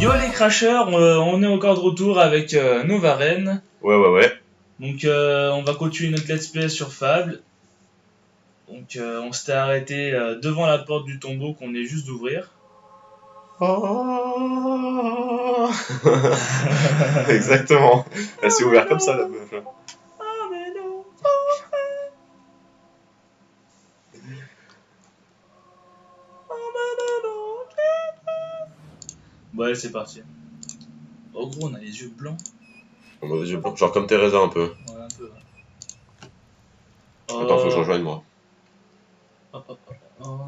Yo les crashers, on est encore de retour avec Novaren. Ouais. Donc on va continuer notre let's play sur Fable. Donc on s'était arrêté devant la porte du tombeau qu'on est juste d'ouvrir. Oh exactement. Elle s'est ouverte comme ça la meuf là. Ouais, c'est parti. Oh gros, on a les yeux blancs. On a des yeux blancs, genre comme Teresa un peu. Ouais, un peu. Ouais. Attends, faut que je rejoigne moi. Hop. Oh.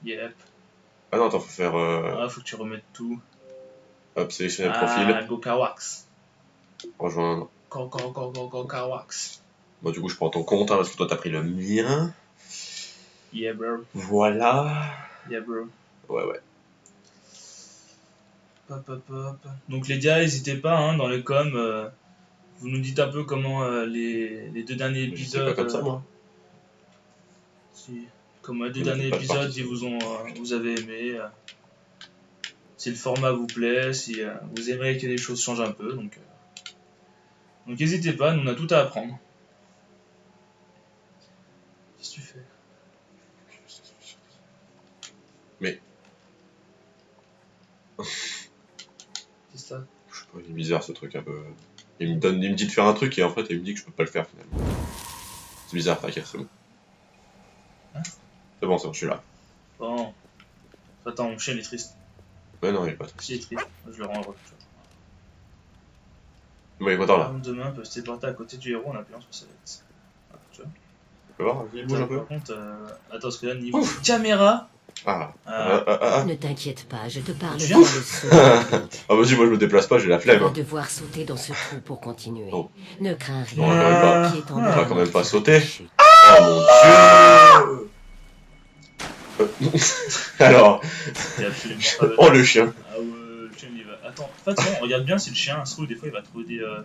Yep. Ah non, attends, faut faire. Ah, faut que tu remettes tout. Hop, sélectionner le profil. Go Kawax. Rejoindre. Go Kawax. Bon, du coup, je prends ton compte hein, parce que toi t'as pris le mien. Yeah, bro. Voilà. Yeah, bro. Ouais. Hop. Donc les gars, n'hésitez pas hein, dans les coms. Vous nous dites un peu comment les deux derniers épisodes. C'est pas comme ça, moi. Comment les deux derniers épisodes ils vous avez aimé. Si le format vous plaît, si vous aimeriez que les choses changent un peu. Donc n'hésitez pas, nous on a tout à apprendre. Qu'est-ce que tu fais? Mais. C'est ça. Je sais pas, il est bizarre ce truc un peu. Il me dit de faire un truc et en fait il me dit que je peux pas le faire finalement. C'est bizarre, t'inquiète, c'est bon. Hein? C'est bon, je suis là. Bon. Attends, mon chien il est triste. Ouais, non, il est pas triste. Si, il est triste. Je le rends heureux. Bon, il est content là. Les demain peuvent se téléporter à côté du héros en appuyant sur sa lettre. Ah, tu vois. Tu peux voir, il bouge un peu. Par contre, attends, parce que là, niveau caméra. Ah. Ne t'inquiète pas, je te parle Tu dans viens le saut. Ah vas-y, moi je me déplace pas, j'ai la Tu flemme. vas Hein. devoir sauter dans ce trou pour continuer. Oh. Ne crains rien. Non, quand même pas. Pied en On va bas. quand même pas sauter. Oh mon dieu. Alors. C'est absolument pas Oh le chien. Ah ouais, le chien il va. Attends, en fait, on regarde bien si le chien se trouve, des fois il va trouver des. Ah,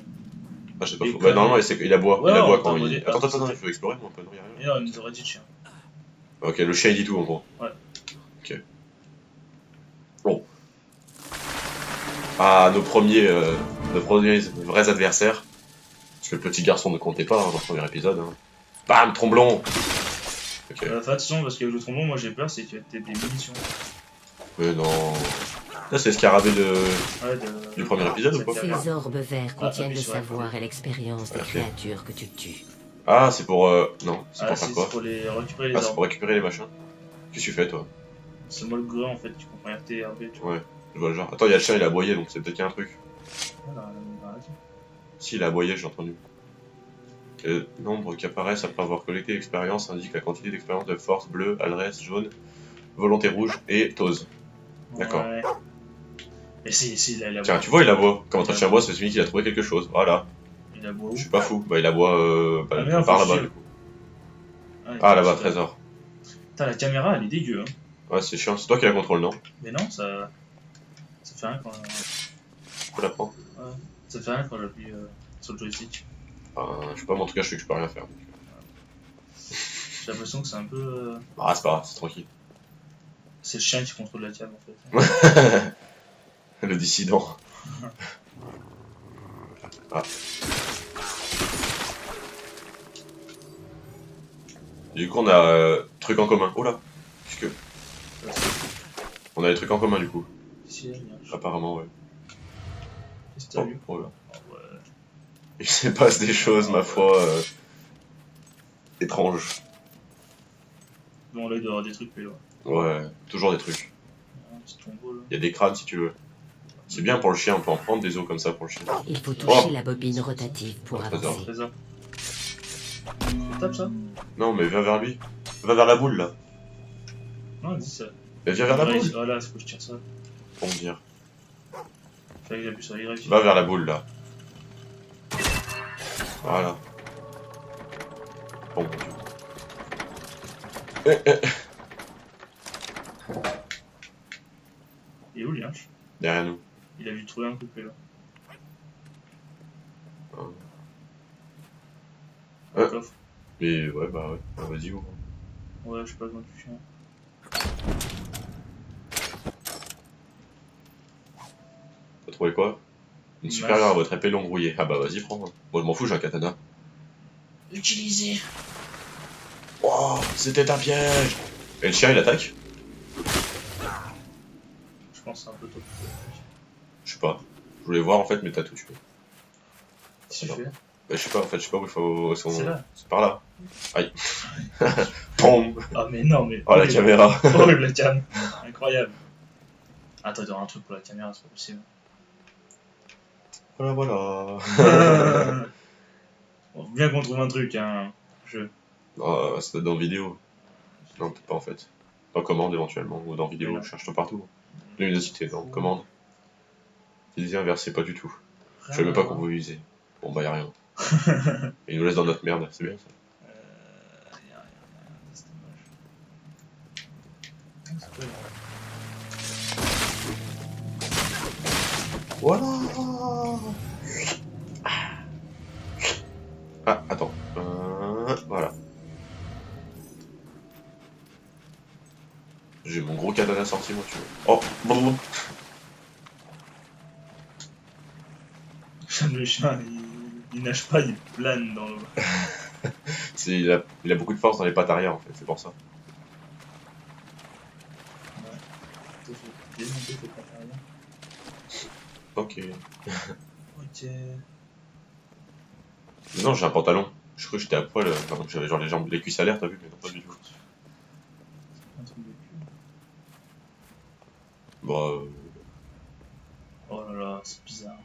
je sais pas. Des Bah, normalement il aboie. Ouais, il aboie on quand t'a il. modé. Attends, il faut explorer moi un peu. Non, y a rien. Et non, il nous aurait dit le chien. Ok, le chien il dit tout en gros. Ouais. Ok. Bon. Ah, nos premiers vrais adversaires. Parce que le petit garçon ne comptait pas hein, dans le premier épisode. Hein. Bam, tromblon. Ok. Fais attention parce que le trombon, moi j'ai peur, c'est qu'il y a peut-être des munitions. Mais non. Là c'est le scarabée Ouais, du premier épisode ou pas? Ces orbes verts contiennent appuie le sur la savoir et l'expérience des Ok. créatures que tu tues. Ah, c'est pour. Non, c'est pour faire c'est quoi? pour les récupérer les Ah, c'est arbres. pour récupérer les machins. Qu'est-ce que tu fais toi? C'est moi le greu en fait, tu comprends RT et RB, tu vois. Ouais, je vois le genre. Attends, il y a le chien, il a aboyé donc c'est peut-être qu'il y a un truc. Voilà, arrête. Si, il a aboyé, j'ai entendu. Le nombre qui apparaissent après avoir collecté l'expérience indique la quantité d'expérience de force bleue, adresse jaune, volonté rouge et tose. D'accord. Ouais. Mais si, il a Tiens, tu vois, il aboie. Quand un chien aboie, c'est celui qui a trouvé quelque chose. Voilà. Il a beau. Je suis pas fou. Bah, il aboie Ah, mais non, par faut là-bas suivre. du coup. Ah, là-bas, trésor. Putain, la caméra elle est dégueu. Hein. Ouais, c'est chiant. C'est toi qui la contrôle, non? Mais non, ça fait rien quand. Tu peux la prendre. Ouais. Ça fait rien quand j'appuie sur le joystick. Enfin, je sais pas, mais en tout cas, je sais que je peux rien faire. J'ai l'impression que c'est un peu. Ah, c'est pas grave, c'est tranquille. C'est le chien qui contrôle la cam en fait. Le dissident. Ah. Du coup, on a trucs en commun. Oh là, puisque on a des trucs en commun du coup. Si, il y a un Apparemment, ouais. Qu'est-ce que t'as vu? Oh là. Oh, ouais. Il se passe des choses, ma foi, étranges. Bon, là il doit y avoir des trucs, mais là. Ouais, toujours des trucs. Un petit tombeau là. Il y a des crânes si tu veux. C'est bien pour le chien, on peut en prendre des os comme ça pour le chien. Il faut toucher Oh. la bobine rotative pour Oh, trésor. avancer. Trésor. On tape ça? Non, mais viens vers lui. Va vers la boule là. Non, dis ça. Mais viens vers la boule. Voilà, c'est faut que je tire ça. Pour me dire. Fallait que j'appuie sur Y. Va vers la boule là. Voilà. Bon, Il est où le lynch? derrière nous. Il a dû trouver un coupé là. Ouais. Coffre. Mais ouais, bah ouais. Bah, vas-y, ouvre. Ouais, je sais pas comment tu fais. T'as trouvé quoi? Une supérieure à votre épée longue rouillée. Ah bah vas-y, prends. Moi je m'en fous, j'ai un katana. Utilisez. Oh, c'était un piège. Et le chien il attaque? Je pense que c'est un peu tôt. Je sais pas. Je voulais voir en fait, mais t'as tout tué. Qu'est-ce que tu fais? Bah, je sais pas en fait, je sais pas où il faut. C'est là. C'est par là. Aïe. Tom. Ah mais non mais... Oh la caméra. Horrible la cam. Incroyable. Attends, il y aura un truc pour la caméra, c'est pas possible. Voilà, voilà. Bon, faut bien qu'on trouve un truc, hein. Oh, ça doit être dans vidéo. Non, peut-être pas en fait. Dans commande éventuellement, ou dans vidéo, Non. je cherche tout partout. Luminosité, dans commande. Utilisé inversé, pas du tout. Je savais même pas qu'on pouvait utiliser. Bon bah y'a rien. Il nous laisse dans notre merde, c'est bien ça. Y a rien, c'est dommage. C'est pas grave. Voilà. Ah, attends. Voilà. J'ai mon gros katana sorti, moi, tu vois. Oh, bon. Le chien, il nage pas, il plane dans l'eau. Il a beaucoup de force dans les pattes arrière, en fait, c'est pour ça. Ouais. Démonter tes pattes arrière. Ok. Ok. Mais non, j'ai un pantalon. Je crois que j'étais à poil, j'avais genre les jambes, les cuisses à l'air, t'as vu, mais non, pas du tout. Un truc de cul. Bon, Oh là là, c'est bizarre.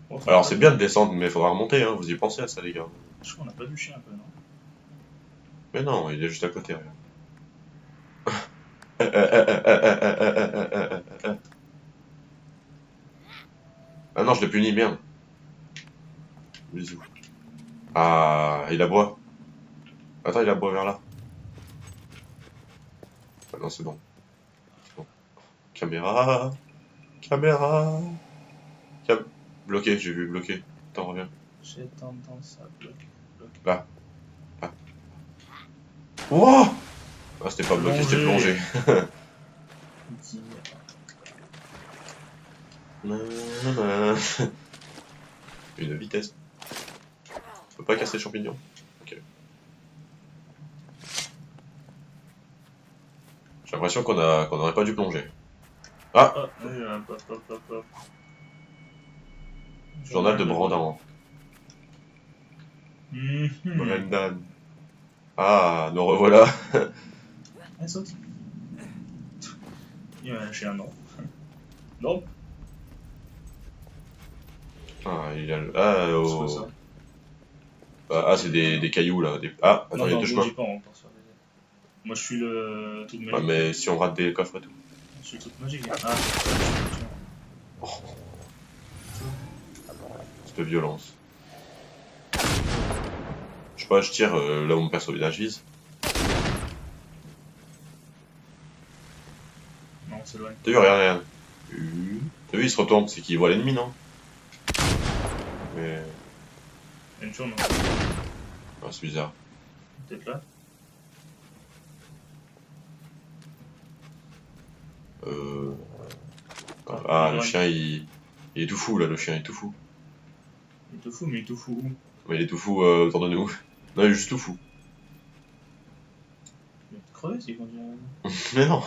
Bon, alors c'est bien de descendre, mais il faudra remonter, hein, vous y pensez à ça, les gars. Je crois qu'on a pas vu le chien un peu, non? Mais non, il est juste à côté, regarde. Ah non, je l'ai puni, merde. Bisous. Ah, il aboie. Attends, il aboie vers là. Ah non, c'est bon. C'est bon. Caméra. Caméra. Bloqué, j'ai vu, bloqué. Attends, reviens. J'ai tendance à bloquer. Là. Là. Wouah. Ah, c'était pas bloqué, c'était Plongé. plongé. Petit. Une vitesse. Je peux pas casser le champignon. Ok. J'ai l'impression qu'on aurait pas dû plonger. Ah, Ah, oui, hop. journal de Brandon. Mhm. Brendan. Ah, nous revoilà. Allez, saute. Il m'a lâché un non. Non. Ah, il a... Ah, C'est oh. quoi ça? Ah, c'est des cailloux là. Ah, attends, il y a deux chemins. Bouge pas encore sur les... Moi je suis le truc magique. Ouais, mais si on rate des coffres et tout. Je suis le truc magique. Ah, Cette violence. Je sais pas, je tire là où mon perso vise. non, c'est loin. T'as vu, regarde. T'as vu, il se retourne, c'est qu'il voit l'ennemi, non? Mais... Il y a une chose, non? Ah, c'est bizarre. Peut-être là. Ah, le chien, il est tout fou, là, le chien, il est tout fou. Il est tout fou, mais il est tout fou où? Mais il est tout fou autour de nous. Non, il est juste tout fou. Il va te crever s'il conduit. Mais non.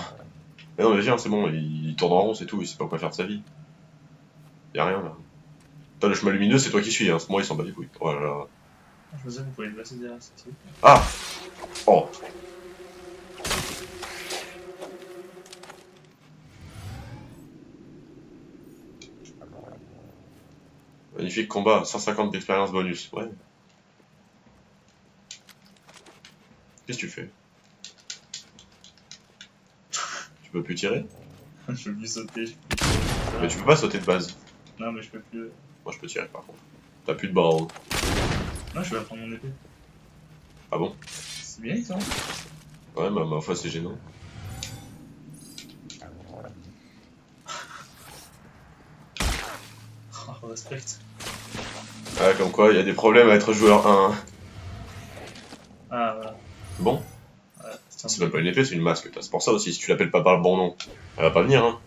Mais non, le chien, c'est bon, il tourne en rond, c'est tout, il sait pas quoi faire de sa vie. Y'a rien, là. Putain, le chemin lumineux, c'est toi qui suis, hein. Moi, il s'en bat les couilles. Oh là là. Je me disais, vous pouvez le placer derrière cette truc. Ah. Oh. Magnifique combat, 150 d'expérience bonus. Ouais. Qu'est-ce que tu fais? Tu peux plus tirer? Je peux plus sauter, je peux plus... Mais tu peux pas sauter de base. Non, mais je peux plus... Moi, je peux tirer, par contre. T'as plus de barreau. Non, je vais prendre mon épée. Ah bon? C'est bien, ça. Ouais, bah, ma foi, c'est gênant. Oh, respecte. Ah, comme quoi, il y a des problèmes à être joueur 1. Ah, voilà. C'est bon? Ouais, C'est même pas une épée, c'est une masque. C'est pour ça aussi, si tu l'appelles pas par le bon nom, elle va pas venir, hein.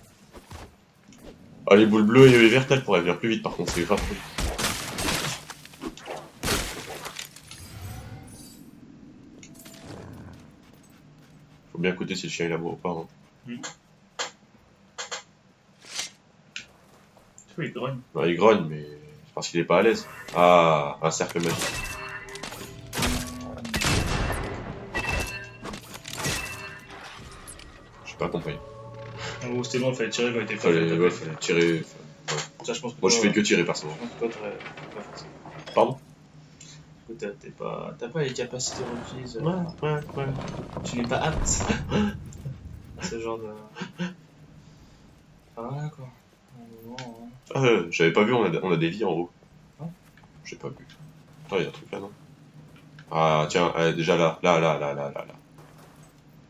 Ah, les boules bleues et vertes, elles pourraient venir plus vite par contre, c'est grave. Faut bien écouter si le chien il aboie ou pas. Hein. Tu vois, il grogne. Ouais, il grogne, mais c'est parce qu'il est pas à l'aise. Ah, un cercle magique. J'ai pas compris. En gros, c'était bon, il fallait tirer quand il était Fallait tirer. Ça, je pense que Moi, je toi, fais que tirer perso. Je pense que toi, t'aurais pas fait ça. Pardon? T'as pas les capacités requises. Ouais. Tu n'es pas apte à ce genre de. Ah, voilà quoi. Bon, Ah, j'avais pas vu, on a des vies en haut. Hein? J'ai pas vu. Attends, il y a un truc là, non? Ah, tiens, déjà là.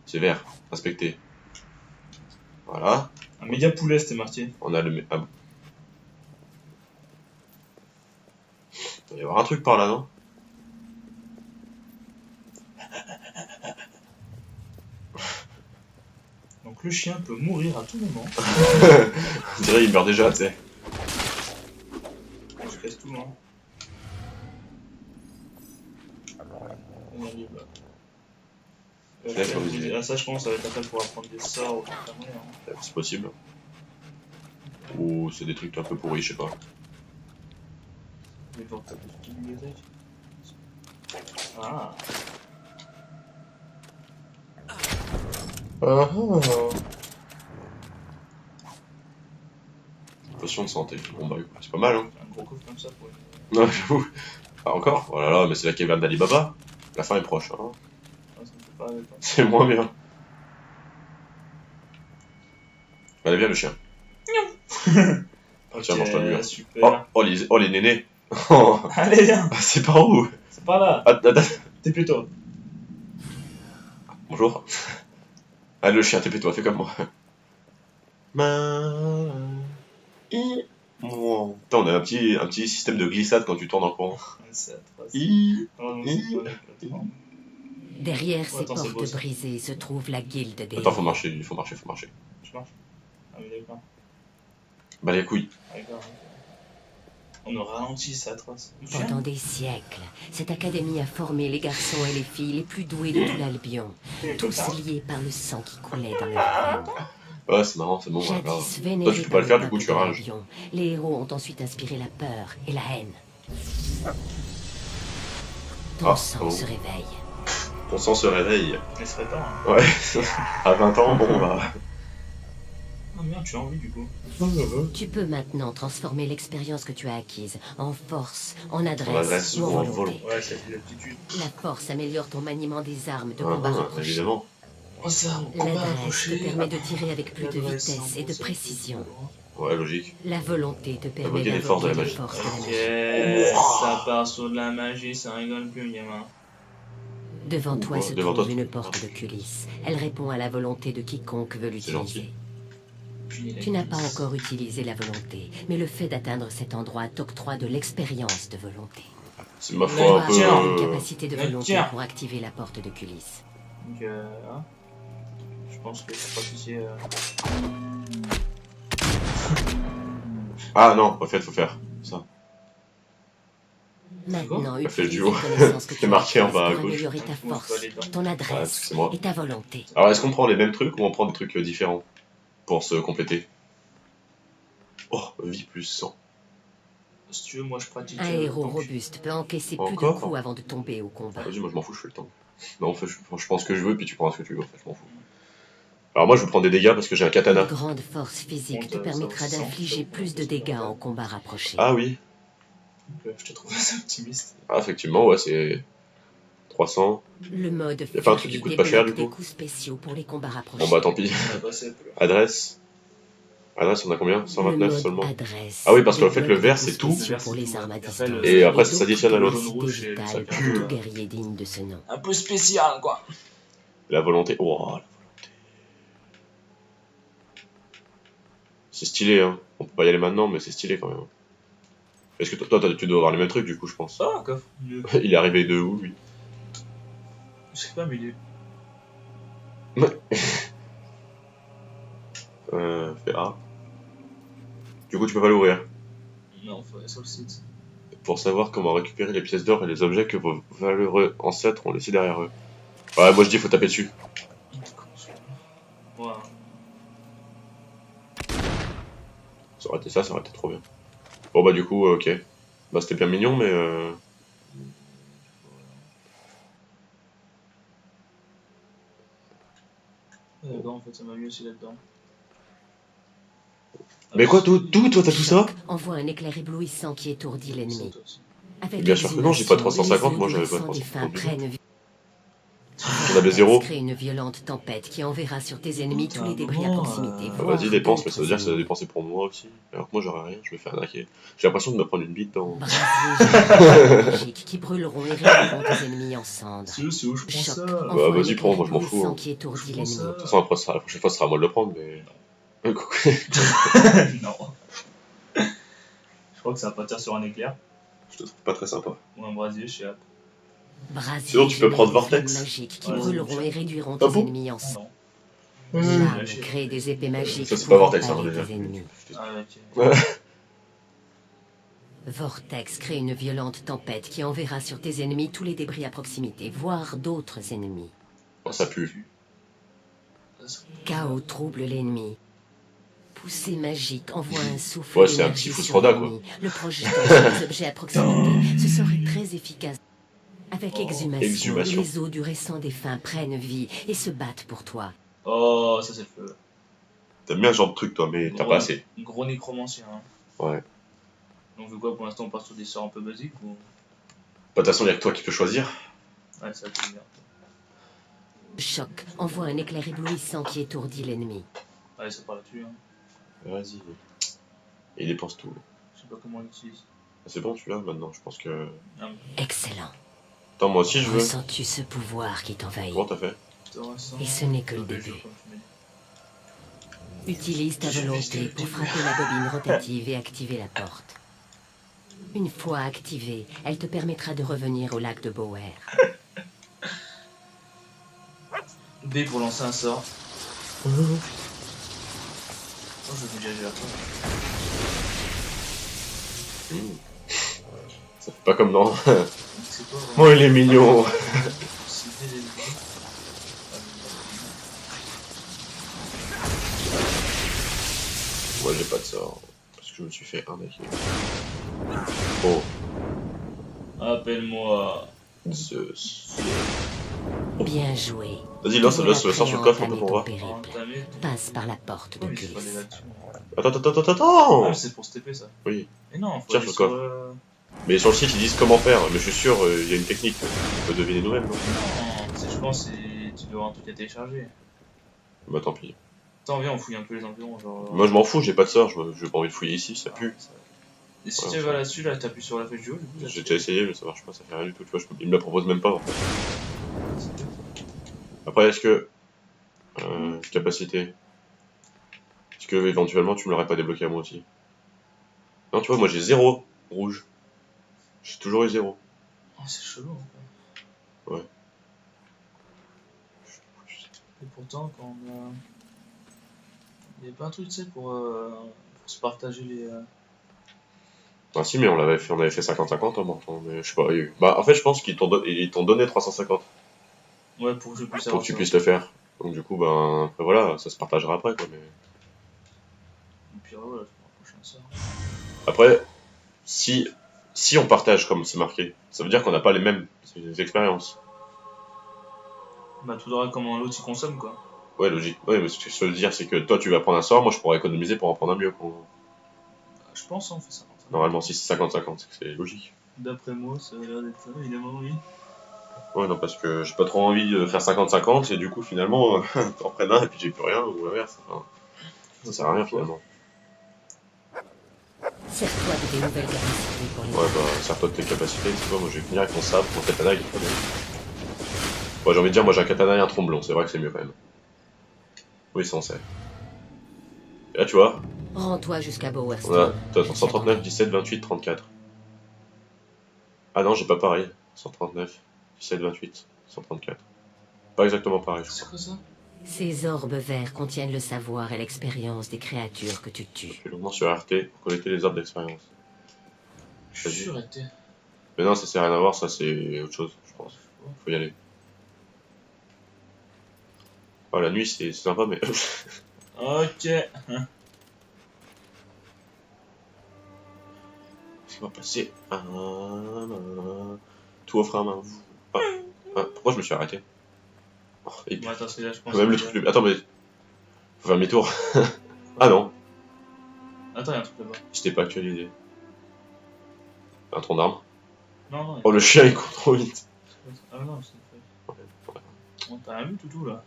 C'est vert, inspecté. Voilà. un méga poulet, c'était marqué. On a le. Ah bon. Il doit y avoir un truc par là, non? Donc le chien peut mourir à tout moment. Je dirais il meurt déjà, tu sais. Je casse tout, hein. On arrive là. Ah, ça, je pense, ça va être après pour apprendre des sorts ou des conneries, hein. C'est possible. Ou c'est des trucs un peu pourris, je sais pas. Mais bon, t'as des bibliothèques. Ah. Potion de santé. Bon bah c'est pas mal, hein. Un gros coffre comme ça pour une. Non, j'avoue. Ah encore? Oh là là, mais c'est la caverne d'Ali Baba. La fin est proche, hein. Ah, ça me fait pas rêver, quoi. C'est moins bien. Allez, viens le chien. Ok, Tiens, mange-toi le mur. super. Oh les nénés. Oh, Allez, viens. c'est par où? C'est par là. Attends. T'es plutôt. Bonjour. Ah, le chien, TP-toi, fais comme moi. Putain, on a un petit système de glissade quand tu tournes en courant. C'est atroce. Attends, Non, c'est pas exactement. Derrière ces attends, c'est beau, portes ça. brisées se trouve la guilde des faut marcher, il faut marcher. Je marche. Ah, mais d'accord. Bah les couilles. D'accord. On nous ralentit, c'est atroce. Pendant des siècles, cette académie a formé les garçons et les filles les plus doués de tout l'Albion, tous liés par le sang qui coulait dans leurs veines. Ouais, c'est marrant, c'est bon. Jadis Toi, vénérés tu peux par pas le faire, du peuple coup, tu de rages. l'Albion, les héros ont ensuite inspiré la peur et la haine. Ton sang se réveille. Ton sang se réveille. Il serait temps, hein. Ouais, à 20 ans, bon bah. Ah merde, tu as envie du coup. Tu peux maintenant transformer l'expérience que tu as acquise en force, en adresse, adresse ou en ou en volonté. volonté. Ouais, c'est l'aptitude. La force améliore ton maniement des armes de combat rapprochées. Évidemment. Oh ça, L'adresse te permet de tirer avec plus de vitesse et de précision. Ouais, logique. La volonté te permet Invoquer les forces de la d'invoquer les magie. forces de la Ok, magie. ça part sur de la magie, ça rigole plus, gamin. Devant toi se Devant trouve toi, une porte de culisse. Elle répond à la volonté de quiconque veut C'est l'utiliser. gentil. Tu n'as pas encore utilisé la volonté, mais le fait d'atteindre cet endroit t'octroie de l'expérience de volonté. C'est ma Tu foi un as Tiens. une peu. capacité de Mais volonté tiens. pour activer la porte de culisse. Donc, hein, je pense que c'est pas souci. Ah non, en fait, faut faire ça. Maintenant, La flèche utilise du les haut. connaissances que C'est tu as marqué en acquises bas à pour gauche. améliorer ta Moi, je force, peux aller dedans. ton Ouais, adresse excusez-moi. et ta volonté. Alors, est-ce qu'on prend les mêmes trucs ou on prend des trucs différents pour se compléter? Oh, vie plus 100. Si tu veux, moi je pratique. Un héros donc. robuste peut encaisser plus de Encore coups avant de tomber au combat. Vas-y, moi je m'en fous, je fais le temps. Non, en fait, je prends ce que je veux, puis tu prends ce que tu veux, en fait, je m'en fous. Alors, moi je vais prendre des dégâts parce que j'ai un Une katana. grande force physique te Ça permettra sent- d'infliger ça plus de sent- dégâts en combat rapproché. Ah oui. Donc, je te trouve assez optimiste. Ah, effectivement, ouais, c'est 300. Le mode Y a pas un truc qui coûte pas cher, débloque du des coup coups spéciaux pour les combats rapprochés. Bon bah tant pis. On a passé peu. Adresse. Adresse, on a combien? Le 129 mode seulement. adresse Ah oui, parce qu'en fait, le débloque vert, des c'est coups tout. spéciaux pour les armes à Après, distance. le- Et après, d'autres ça s'additionne à l'autre. capacités Rouge, c'est- vitales ça pour pue. tout guerrier digne de ce nom. Un peu spécial quoi. La volonté. Oh, la volonté. C'est stylé, hein. On peut pas y aller maintenant, mais c'est stylé quand même. Est-ce que toi, tu dois avoir les mêmes trucs, du coup, je pense. Ah, un coffre. Il est arrivé de où, lui? Je sais pas, mais il est. Fait A. Du coup, tu peux pas l'ouvrir. Non, faut aller sur le site. Pour savoir comment récupérer les pièces d'or et les objets que vos valeureux ancêtres ont laissés derrière eux. Ouais, moi je dis faut taper dessus. Ouais. Ça aurait été ça, ça aurait été trop bien. Bon bah du coup, ok. Bah c'était bien mignon, mais D'accord, en fait, ça m'a mis aussi là-dedans. Mais quoi, toi t'as tout ça? Envoie un éclair éblouissant qui étourdit l'ennemi. Avec Bien sûr que non, j'ai pas exhumation, 350, les moi eaux j'avais du pas sang des 350 fins du tout. prennent vie. On avait 0. Crée une violente tempête qui enverra sur tes ennemis tous les Putain, débris à bon, proximité. Ah, voire vas-y, dépense, mais ça veut dire que d'autres ça va ennemis. dépenser pour moi aussi. Alors que moi j'aurais rien, je vais faire arnaquer. J'ai l'impression de me prendre une bite dans. Brasiers magiques qui brûleront et réduiront tes ennemis en cendres. C'est où je prends Choc. ça? Bah, Envoie un vas-y, prends, éclair moi, je m'en fous, éblouissant hein. qui étourdit Je prends l'ennemi. ça. De toute façon, après, la prochaine fois, ce sera à moi de le prendre, mais. Non. Je crois que ça va partir sur un éclair. Je te trouve pas très sympa. Ou un brasier, je sais pas. Brasiers Sinon, tu peux prendre génèrent des Vortex. flammes magiques qui Ouais, brûleront c'est et réduiront Ah tes bon ennemis en cendres. Non. Lame lâché. crée des épées magiques Ça, c'est pas pour Vortex, hein, empaler déjà. tes ennemis. Ah, ok. Vortex crée une violente tempête qui enverra sur tes ennemis tous les débris à proximité, voire d'autres ennemis. Oh, ça pue. Chaos trouble l'ennemi. Poussée magique envoie un souffle Ouais, c'est un d'énergie petit sur Froda, l'ennemi, le projetant sur les objets à proximité. Ce serait très efficace. Avec exhumation, Exhumation. les os du récent défunt prennent vie et se battent pour toi. Oh, ça c'est le feu. T'aimes bien ce genre de truc, toi, mais t'as pas assez. Gros nécromancien. Hein. Ouais. Donc, on fait quoi pour l'instant? On part sur des sorts un peu basiques ou. Bah, de toute façon, y'a que toi qui peux choisir. Ouais, ça va bien. Choc envoie un éclair éblouissant qui étourdit l'ennemi. Allez, ça part là-dessus. Hein. Vas-y. Et il dépense tout. Je sais pas comment on l'utilise. Ah, c'est bon, tu l'as maintenant, je pense que. Ah, Excellent. Attends, moi aussi je veux. Ressens-tu ce pouvoir qui t'envahit? Comment t'as fait? Et ce n'est que le début. Utilise ta volonté pour frapper la bobine rotative et activer la porte. Une fois activée, elle te permettra de revenir au lac de Bower. B pour lancer un sort. Oh, je vais me diriger vers toi. Ça fait pas comme dans. C'est quoi Oh, il est mignon! C'est des ennemis. Moi j'ai pas de sort. Parce que je me suis fait arnaquer. Oh, Appelle-moi. Zeus. Bien joué. Vas-y, lance le sort sur le coffre un peu Entamer pour ton voir. périple. Entamé. Passe par la porte de Oui, il faut aller glisse. là-dessus. Attends! Ah, c'est pour se TP ça. Oui. Mais non, faut Tiens, aller je sur. le Mais sur le site ils disent comment faire, mais je suis sûr, il y a une technique. On peut deviner nous-mêmes, non? Non, je pense que tu dois avoir un truc à télécharger. Bah tant pis. Attends, viens, on fouille un peu les environs. Genre... Moi je m'en fous, j'ai pas de sort, j'ai pas envie de fouiller ici, ça pue. Et si Ouais, tu ça vas va. là-dessus, là, t'appuies sur la flèche du haut, du coup. J'ai déjà essayé, mais ça marche pas, ça fait rien du tout, tu vois, il me la propose même pas en fait. Après, est-ce que. Capacité. Est-ce que éventuellement tu me l'aurais pas débloqué à moi aussi? Non, tu vois, moi j'ai 0 rouge. J'ai toujours eu 0. Oh, c'est chelou. En fait. Ouais. Et pourtant, quand on a. Il y a pas un truc, tu sais, pour se partager les. Ah si, mais on avait fait 50-50 en mentant, mais je sais pas, il y a eu. Bah en fait, je pense qu'ils t'ont donné 350 Ouais, pour que je puisse pour avoir que tu ça. puisses le faire. Donc du coup, ben, après voilà, ça se partagera après quoi, mais. Et puis voilà, je prends un prochain sort. Après, si on partage comme c'est marqué, ça veut dire qu'on n'a pas les mêmes expériences. Bah, tout verra comment l'autre il consomme, quoi. Ouais, logique. Ouais, mais ce que je veux dire, c'est que toi tu vas prendre un sort, moi je pourrais économiser pour en prendre un mieux. Je pense, on fait ça. Normalement, si c'est 50-50, c'est logique. D'après moi, ça a l'air d'être ça, évidemment, oui. Ouais, non, parce que j'ai pas trop envie de faire 50-50 et du coup, finalement, t'en prennes un et puis j'ai plus rien ou l'inverse. Enfin, ça sert à rien finalement. Sers-toi de tes nouvelles capacités pour les Ouais, bah, sers-toi de tes capacités, tu vois, moi je vais finir avec mon sabre, mon katana, il est très bien. Ouais, j'ai envie de dire, moi j'ai un katana et un tromblon, c'est vrai que c'est mieux quand même. Oui, ça on sait. Et là, tu vois, Rends-toi jusqu'à on a Bowerstone. 139, 17, 28, 34. Ah non, j'ai pas pareil. 139, 17, 28, 134. Pas exactement pareil, je C'est crois. quoi ça? Ces orbes verts contiennent le savoir et l'expérience des créatures que tu tues. Appuie longuement sur RT pour collecter les orbes d'expérience. Je suis sûr, été. Mais non, ça sert à rien à voir, ça c'est autre chose, je pense. Faut y aller. Oh, la nuit c'est sympa, mais. Ok. On va passer. Tout offre à main. Pourquoi je me suis arrêté? Oh, et puis, Bon, attends, c'est là, je pense. même le truc. Attends, mais. Faut faire demi-tour. Ah non, Attends, il y a un truc là-bas. j'étais pas actualisé. Un tronc d'arbre. Non, non. Oh, le chien il court trop vite. Ah non, c'est fait. Bon, t'as rien vu, toutou là?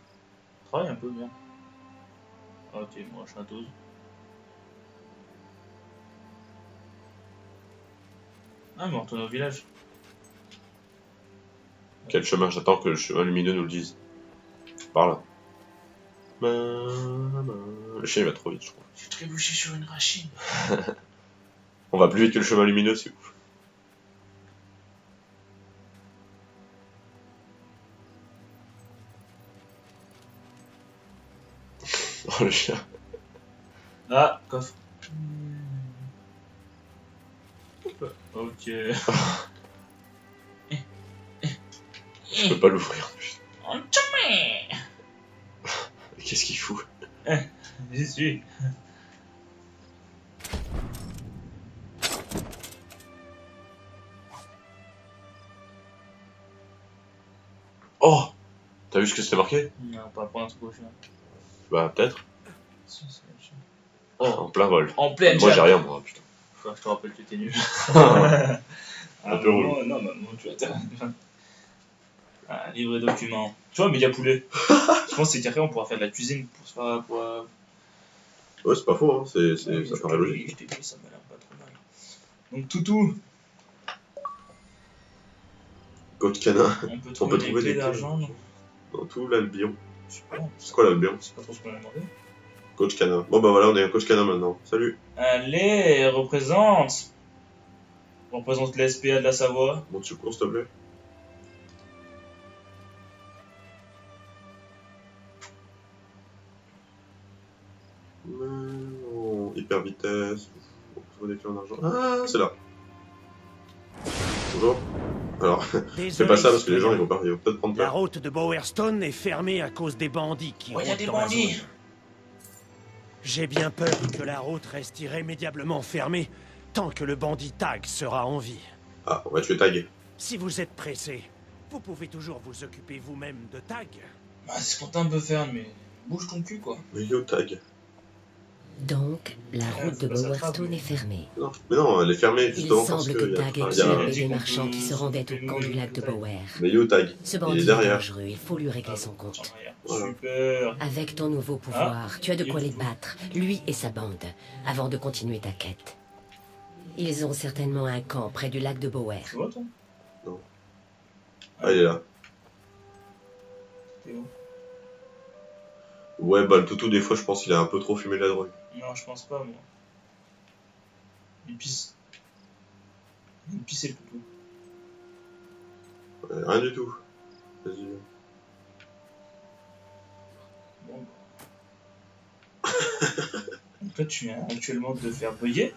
Travaille un peu bien. Ok, moi, je suis un dose. Ah, mais on retourne au village. Quel chemin? J'attends que le chemin lumineux nous le dise. Par là. Le chien il va trop vite, je trouve. J'ai trébuché sur une rachine. On va plus vite que le chemin lumineux, c'est ouf. Oh le chien. Ah, coffre. Ok. Je peux pas l'ouvrir. On te Mais qu'est-ce qu'il fout? J'y suis. Oh! T'as vu ce que c'était marqué? Non, pas prendre un truc au chien. Bah peut-être. Si, c'est le chien. En plein vol. En pleine Moi j'ai chatte. rien moi, putain. Faut que je te rappelle que t'es nul. Un peu relou. Non, maman, tu as un livre et document. Tu vois, média poulet. Je pense que c'est carré, on pourra faire de la cuisine pour se faire. Ouais, c'est pas faux, hein. Ça paraît logique. Je t'ai dit, ça m'a l'air pas trop mal. Donc, toutou, Côte canin. on peut trouver des clés d'argent. non Dans tout l'Albion. Je sais pas, C'est quoi l'Albion? c'est pas trop ce qu'on a demandé. Coach canin. Bon bah voilà, on est un coach canin maintenant. Salut. Allez, représente la SPA de la Savoie. Monte secours s'il te plaît. Non, hyper vitesse. On trouve des clés en argent. Ah, c'est là. Bonjour. Alors, fais pas ça parce que les gens ils vont peut-être prendre La peur. route de Bowerstone est fermée à cause des bandits qui Ouais, y a rôdent des dans la bandits. zone. J'ai bien peur que la route reste irrémédiablement fermée tant que le bandit Tag sera en vie. Ah, on va tuer Tag. Si vous êtes pressé, vous pouvez toujours vous occuper vous-même de Tag. Bah, c'est ce qu'on t'a un peu faire, mais bouge ton cul, quoi. Mais yo Tag. Donc, la route de Bowerstone est fermée. Non, mais non, elle est fermée Il justement parce semble que que Tag y a ait un... tué des marchands qui se rendaient au camp du lac de Bower. Mais yo Tag. Ce Il bandit est est derrière. dangereux, il faut lui régler son compte. Voilà. Super. Avec ton nouveau pouvoir, tu as de quoi les battre, lui et sa bande, avant de continuer ta quête. Ils ont certainement un camp près du lac de Bower. Tu vois, toi? Ah, il est là. T'es où? Ouais, bah le toutou des fois je pense qu'il a un peu trop fumé de la drogue. Non, je pense pas, moi. Il pisse. Il pisse le toutou. Rien du tout. Vas-y. Bon. Donc toi, tu viens actuellement de te faire bugger.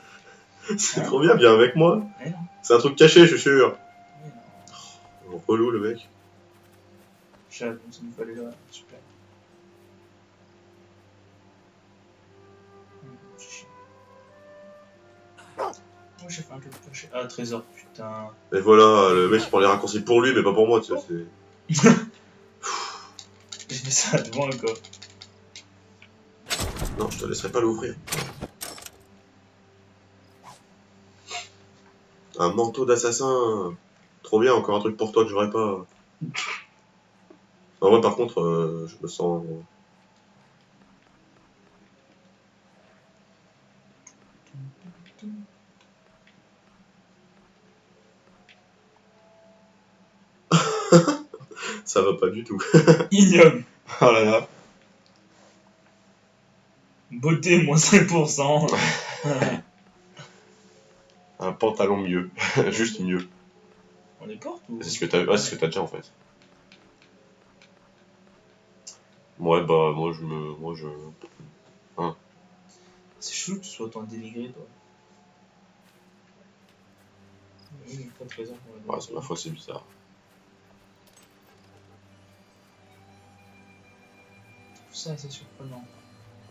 C'est trop bien, viens avec moi. Mais non. C'est un truc caché, je suis sûr. Mais non. Oh, relou le mec. Chat, ça me fallait là. Super. Oh, j'ai fait un truc caché. Ah, trésor, putain. Et voilà, le mec il prend les raccourcis pour lui mais pas pour moi, tu sais. C'est... J'ai fait ça devant le coffre. Non, je te laisserai pas l'ouvrir. Un manteau d'assassin. Trop bien, encore un truc pour toi que j'aurais pas. En vrai, par contre, je me sens. Ça va pas du tout. Ignoble. Oh là là. Beauté, moins 5%. Un pantalon mieux. Juste mieux. On les porte ou? C'est ce que t'as, ouais, c'est ce que t'as déjà en fait. Ouais, bah, moi, je... C'est chelou que tu sois autant dénigré, toi. Oui, pas de raison. Ouais, c'est ma foi, c'est bizarre. Tout ça, c'est surprenant.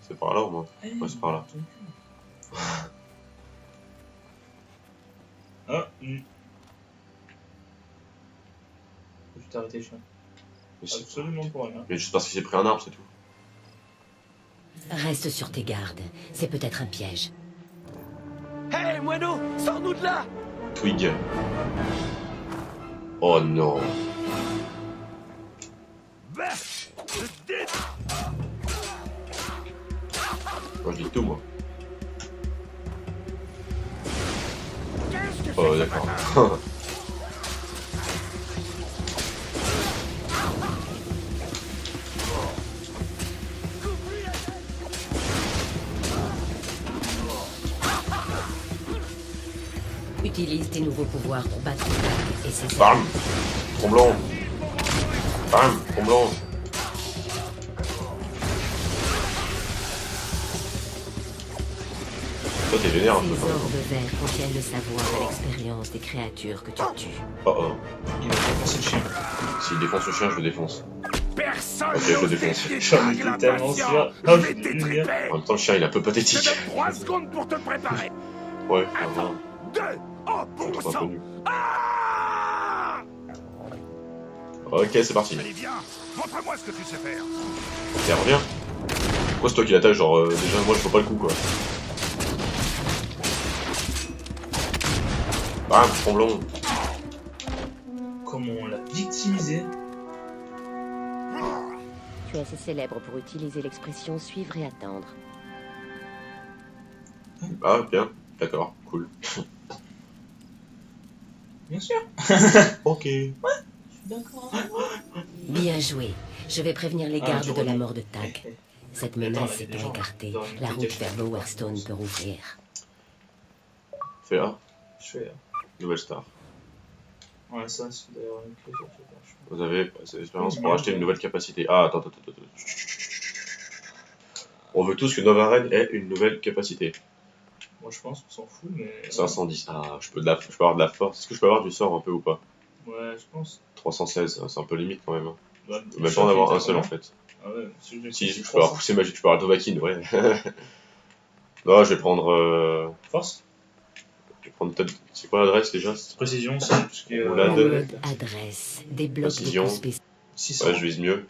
C'est par là, au moins. Hey, Ouais, c'est par là. ton cul. Ah, Je vais t'arrêter, chien. Mais c'est- Absolument pour rien. Mais juste parce qu'il s'est pris un arbre, c'est tout. Reste sur tes gardes. C'est peut-être un piège. Hé, moineau, sors-nous de là! Twig. Oh non. Bah, Moi, je dis tout, moi. qu'est-ce que Oh, c'est que ce d'accord. bâtard? Utilise tes nouveaux pouvoirs pour battre Tag et ses Bam. ennemis. Tremblant. Bam. Tremblant. Toi, t'es vénère un peu, Ces quand même. orbes verts contiennent le savoir et l'expérience des créatures que tu tues. Oh oh. Il va défoncer le chien. S'il défonce le chien, je le défonce. Personne Ok, je le n'ose défonce. défier J'en Tag, étais l'impatient. tellement sûr. Je Ah, vais putain. t'étriper. En même temps, le chien, il est un peu Je pathétique. te donne 3 secondes pour te préparer. Ouais, Attends, 2, oh, c'est bon un peu sang. nul. Ah! Ok, c'est parti. Allez, viens, montre-moi ce que tu sais faire. Tiens, reviens. Pourquoi c'est toi qui l'attaque? Genre, déjà, moi, je vois pas le coup, quoi. Bam, tremblant. Comment on l'a victimisé. Tu es assez célèbre pour utiliser l'expression suivre et attendre. Ah, bien. D'accord, cool. Bien sûr. Ok. D'accord. Bien joué. Je vais prévenir les Ah, gardes tu de la reviens. mort de Tag. Cette menace étant écartée, la route vers Lowerstone peut rouvrir. Fais là. Je fais. Nouvelle star. Ouais, ça, c'est d'ailleurs une clé sur ce planche. Vous avez assez d'expérience pour acheter une nouvelle capacité. Ah, attends. On veut tous que Nova Ren ait une nouvelle capacité. Moi, je pense qu'on s'en fout, mais. 510. Ah, je peux avoir de la force. Est-ce que je peux avoir du sort un peu ou pas? Ouais, je pense. 316, c'est un peu limite quand même. Hein. Bah, Je peux même pas en avoir un seul en fait. Ah ouais, celui de Si, c'est je peux avoir poussé magique, je peux avoir Dovahkiin, ouais. Non, je vais prendre. Force. Je vais prendre peut-être. C'est quoi l'adresse déjà? Précision, c'est tout ce qui est. Oula, Mode adresse. Débloque des Précision. coups spéciaux. 600. Ouais, je vise mieux.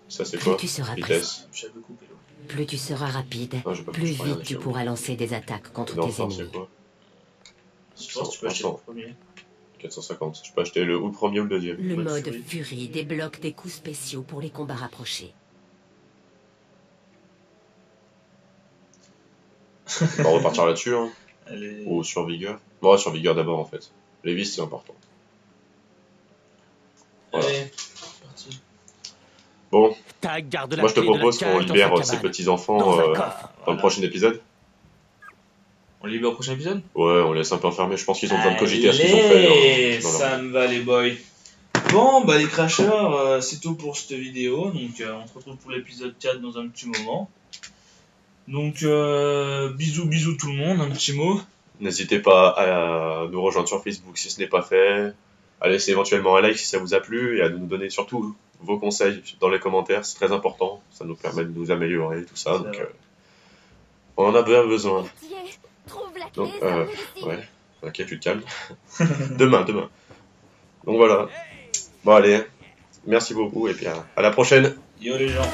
Ça, c'est Plus quoi? tu seras Vitesse. J'avais coupé l'eau. Plus tu seras rapide, Ah, j'ai pas plus je peux rien vite tu acheter. pourras lancer des attaques contre Non, tes force, ennemis. c'est quoi? Si tu penses, tu peux acheter le Attends, premier. 450. Je peux acheter ou le premier ou le deuxième. Le Mode mode furie. furie débloque des coups spéciaux pour les combats rapprochés. On va repartir là-dessus, hein. Allez. Ou sur vigueur. Bon, sur vigueur d'abord en fait. Les vis, c'est important. Voilà. Allez. C'est parti. Bon, Tag garde la moi je te clé de la propose qu'on cage dans libère sa ces cabane. petits-enfants Dans un dans coffre. le prochain épisode. On libère au prochain épisode. Ouais, on laisse un peu enfermer. Je pense qu'ils ont besoin de cogiter à ce qu'ils ont fait. Allez, dans leur- ça me va les boys. Bon, bah les crashers, c'est tout pour cette vidéo. Donc on se retrouve pour l'épisode 4 dans un petit moment. Donc bisous tout le monde, un petit mot. N'hésitez pas à nous rejoindre sur Facebook si ce n'est pas fait. À laisser éventuellement un like si ça vous a plu et à nous donner surtout vos conseils dans les commentaires. C'est très important. Ça nous permet de nous améliorer, tout ça. C'est Donc vrai. on en a bien besoin. Trouve la Donc, ouais. Ok, tu te calmes. demain. Donc voilà. Bon allez, merci beaucoup et puis à la prochaine. Yo les gens.